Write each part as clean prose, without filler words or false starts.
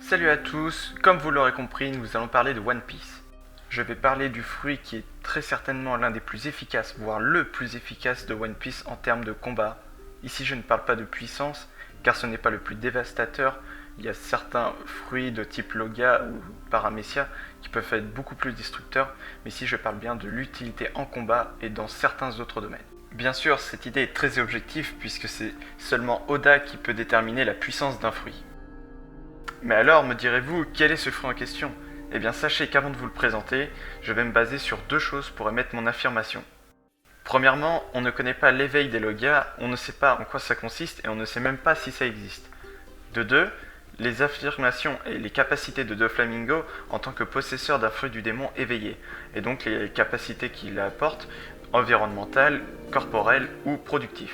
Salut à tous, comme vous l'aurez compris, nous allons parler de One Piece. Je vais parler du fruit qui est très certainement l'un des plus efficaces, voire le plus efficace de One Piece en termes de combat. Ici je ne parle pas de puissance, car ce n'est pas le plus dévastateur. Il y a certains fruits de type Logia ou Paramecia qui peuvent être beaucoup plus destructeurs, mais ici je parle bien de l'utilité en combat et dans certains autres domaines. Bien sûr, cette idée est très objective puisque c'est seulement Oda qui peut déterminer la puissance d'un fruit. Mais alors, me direz-vous, quel est ce fruit en question? Eh bien, sachez qu'avant de vous le présenter, je vais me baser sur deux choses pour émettre mon affirmation. Premièrement, on ne connaît pas l'éveil des Logia, on ne sait pas en quoi ça consiste et on ne sait même pas si ça existe. De deux, les affirmations et les capacités de Doflamingo en tant que possesseur d'un fruit du démon éveillé, et donc les capacités qu'il apporte, environnementales, corporelles ou productives.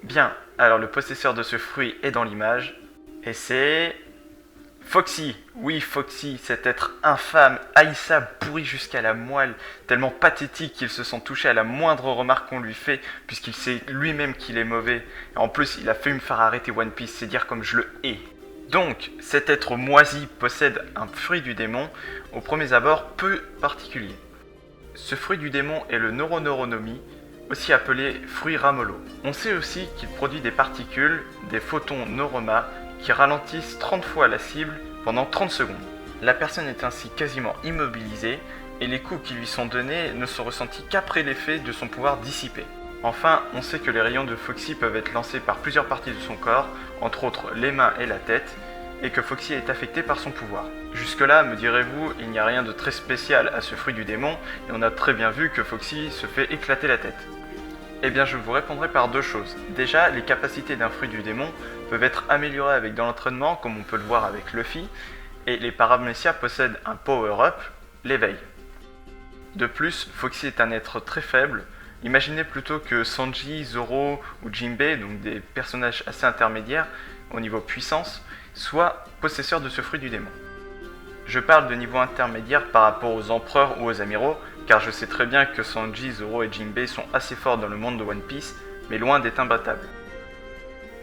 Bien, alors le possesseur de ce fruit est dans l'image, et c'est... Foxy, oui Foxy, cet être infâme, haïssable, pourri jusqu'à la moelle, tellement pathétique qu'il se sent touché à la moindre remarque qu'on lui fait, puisqu'il sait lui-même qu'il est mauvais. Et en plus, il a failli me faire arrêter One Piece, c'est dire comme je le hais. Donc, cet être moisi possède un fruit du démon, au premier abord peu particulier. Ce fruit du démon est le Neuroneuronomie, aussi appelé fruit Ramolo. On sait aussi qu'il produit des particules, des photons Neuroma, qui ralentissent 30 fois la cible pendant 30 secondes. La personne est ainsi quasiment immobilisée et les coups qui lui sont donnés ne sont ressentis qu'après l'effet de son pouvoir dissipé. Enfin, on sait que les rayons de Foxy peuvent être lancés par plusieurs parties de son corps, entre autres les mains et la tête, et que Foxy est affecté par son pouvoir. Jusque-là, me direz-vous, il n'y a rien de très spécial à ce fruit du démon, et on a très bien vu que Foxy se fait éclater la tête. Eh bien, je vous répondrai par deux choses. Déjà, les capacités d'un fruit du démon peuvent être améliorées avec de l'entraînement, comme on peut le voir avec Luffy, et les Paramecia possèdent un power-up, l'éveil. De plus, Foxy est un être très faible. Imaginez plutôt que Sanji, Zoro ou Jinbei, donc des personnages assez intermédiaires au niveau puissance, soient possesseurs de ce fruit du démon. Je parle de niveau intermédiaire par rapport aux empereurs ou aux amiraux, car je sais très bien que Sanji, Zoro et Jinbei sont assez forts dans le monde de One Piece, mais loin d'être imbattables.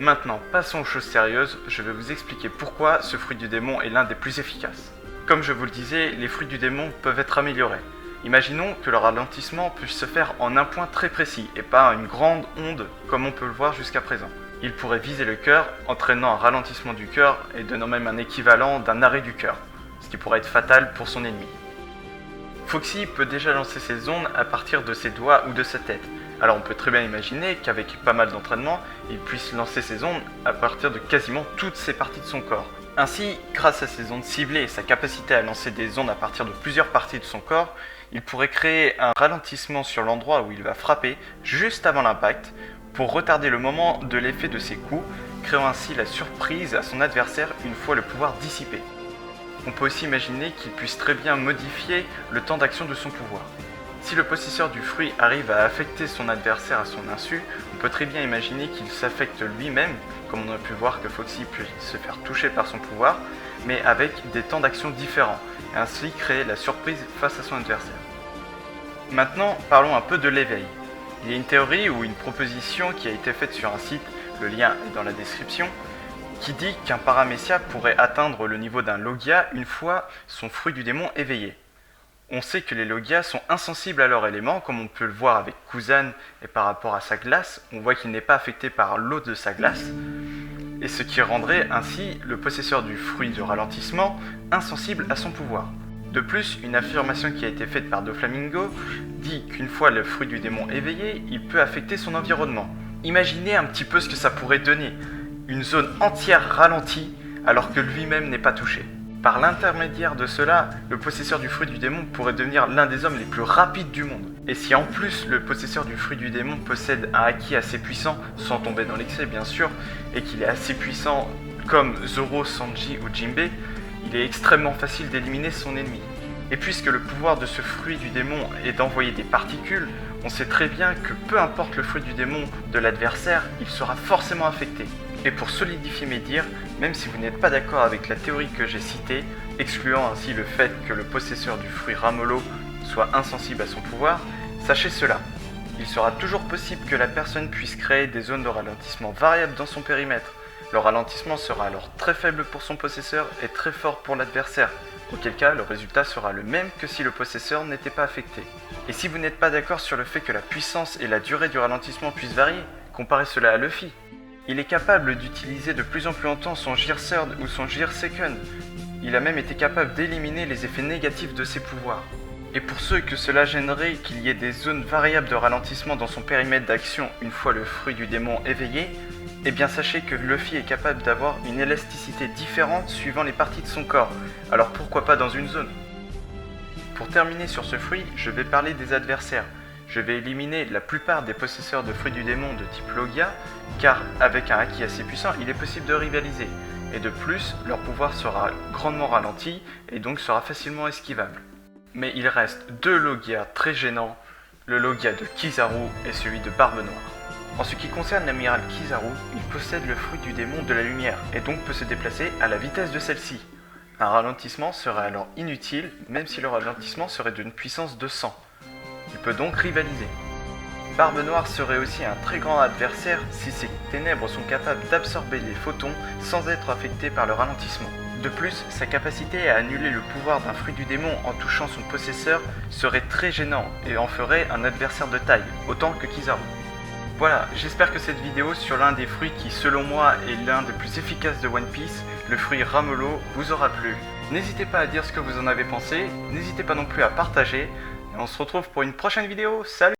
Maintenant, passons aux choses sérieuses, je vais vous expliquer pourquoi ce fruit du démon est l'un des plus efficaces. Comme je vous le disais, les fruits du démon peuvent être améliorés. Imaginons que le ralentissement puisse se faire en un point très précis, et pas une grande onde comme on peut le voir jusqu'à présent. Il pourrait viser le cœur, entraînant un ralentissement du cœur et donnant même un équivalent d'un arrêt du cœur, ce qui pourrait être fatal pour son ennemi. Foxy peut déjà lancer ses ondes à partir de ses doigts ou de sa tête. Alors on peut très bien imaginer qu'avec pas mal d'entraînement, il puisse lancer ses ondes à partir de quasiment toutes ses parties de son corps. Ainsi, grâce à ses ondes ciblées et sa capacité à lancer des ondes à partir de plusieurs parties de son corps, il pourrait créer un ralentissement sur l'endroit où il va frapper juste avant l'impact pour retarder le moment de l'effet de ses coups, créant ainsi la surprise à son adversaire une fois le pouvoir dissipé. On peut aussi imaginer qu'il puisse très bien modifier le temps d'action de son pouvoir. Si le possesseur du fruit arrive à affecter son adversaire à son insu, on peut très bien imaginer qu'il s'affecte lui-même, comme on a pu voir que Foxy peut se faire toucher par son pouvoir, mais avec des temps d'action différents, et ainsi créer la surprise face à son adversaire. Maintenant, parlons un peu de l'éveil. Il y a une théorie ou une proposition qui a été faite sur un site, le lien est dans la description, qui dit qu'un Paramecia pourrait atteindre le niveau d'un Logia une fois son fruit du démon éveillé. On sait que les Logia sont insensibles à leur élément, comme on peut le voir avec Kuzan et par rapport à sa glace, on voit qu'il n'est pas affecté par l'eau de sa glace, et ce qui rendrait ainsi le possesseur du fruit de ralentissement insensible à son pouvoir. De plus, une affirmation qui a été faite par Doflamingo dit qu'une fois le fruit du démon éveillé, il peut affecter son environnement. Imaginez un petit peu ce que ça pourrait donner. Une zone entière ralentie alors que lui-même n'est pas touché. Par l'intermédiaire de cela, le possesseur du fruit du démon pourrait devenir l'un des hommes les plus rapides du monde. Et si en plus le possesseur du fruit du démon possède un haki assez puissant, sans tomber dans l'excès bien sûr, et qu'il est assez puissant comme Zoro, Sanji ou Jinbei, il est extrêmement facile d'éliminer son ennemi. Et puisque le pouvoir de ce fruit du démon est d'envoyer des particules, on sait très bien que peu importe le fruit du démon de l'adversaire, il sera forcément affecté. Et pour solidifier mes dires, même si vous n'êtes pas d'accord avec la théorie que j'ai citée, excluant ainsi le fait que le possesseur du fruit Ramolo soit insensible à son pouvoir, sachez cela. Il sera toujours possible que la personne puisse créer des zones de ralentissement variables dans son périmètre. Le ralentissement sera alors très faible pour son possesseur et très fort pour l'adversaire, auquel cas le résultat sera le même que si le possesseur n'était pas affecté. Et si vous n'êtes pas d'accord sur le fait que la puissance et la durée du ralentissement puissent varier, comparez cela à Luffy. Il est capable d'utiliser de plus en plus longtemps son Gear Third ou son Gear Second. Il a même été capable d'éliminer les effets négatifs de ses pouvoirs. Et pour ceux que cela gênerait qu'il y ait des zones variables de ralentissement dans son périmètre d'action une fois le fruit du démon éveillé, eh bien sachez que Luffy est capable d'avoir une élasticité différente suivant les parties de son corps, alors pourquoi pas dans une zone. Pour terminer sur ce fruit, je vais parler des adversaires. Je vais éliminer la plupart des possesseurs de fruits du démon de type Logia, car avec un haki assez puissant, il est possible de rivaliser. Et de plus, leur pouvoir sera grandement ralenti et donc sera facilement esquivable. Mais il reste deux Logia très gênants, le Logia de Kizaru et celui de Barbe Noire. En ce qui concerne l'amiral Kizaru, il possède le fruit du démon de la lumière et donc peut se déplacer à la vitesse de celle-ci. Un ralentissement serait alors inutile, même si le ralentissement serait d'une puissance de 100. Il peut donc rivaliser. Barbe Noire serait aussi un très grand adversaire si ses ténèbres sont capables d'absorber les photons sans être affectés par le ralentissement. De plus, sa capacité à annuler le pouvoir d'un fruit du démon en touchant son possesseur serait très gênant et en ferait un adversaire de taille, autant que Kizaru. Voilà, j'espère que cette vidéo sur l'un des fruits qui selon moi est l'un des plus efficaces de One Piece, le fruit Ramolo, vous aura plu. N'hésitez pas à dire ce que vous en avez pensé, n'hésitez pas non plus à partager, et on se retrouve pour une prochaine vidéo, salut!